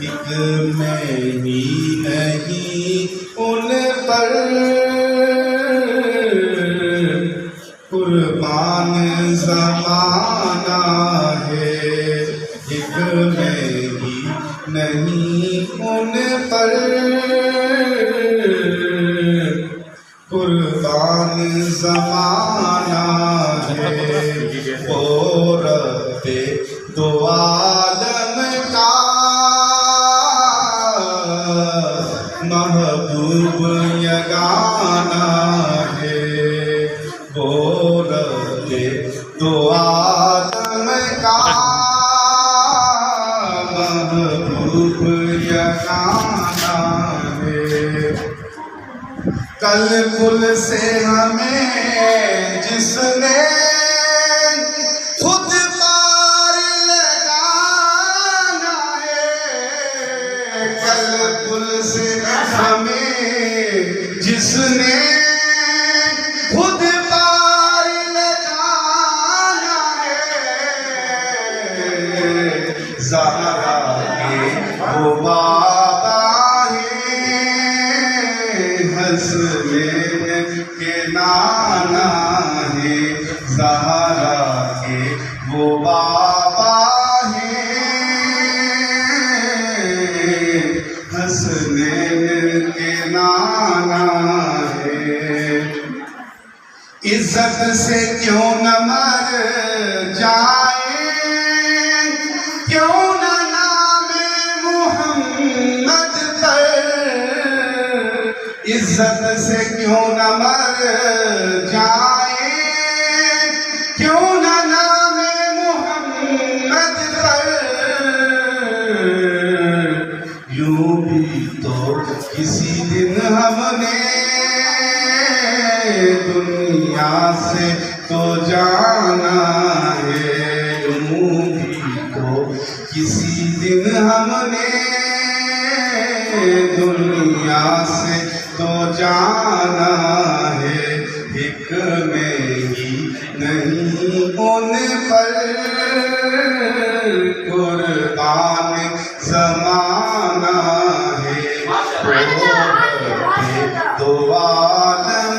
एक में ही नहीं उन पर कुर्बान ज़माना है। एक में ही नहीं उन पर कुर्बान ज़माना है। वो रब्बे दो आलम का महबूब यगाना है। वो रब्बे दो आलम का महबूब यगाना है। कल कुल से हमें जिसने खुद पार लगाना है। कल कुल से हमें जिसने खुद पार लगाना है। ज़हरा के वो बाबा हसनैन के नाना है। ज़हरा के वो बाबा हैं, हसनैन के नाना है। इज्जत से क्यों न मर जाए, क्यों न नामे मुहम्मद पर। इज्जत से क्यों न मर जाए, क्यों न नामे मुहम्मद पर। यूं भी तो किसी दिन हमने दुनिया से तो जाना है। यूं भी तो किसी दिन हमने दुनिया से तो जाना है। एक में ही नहीं उन पर कुर्बान ज़माना है। दो आलम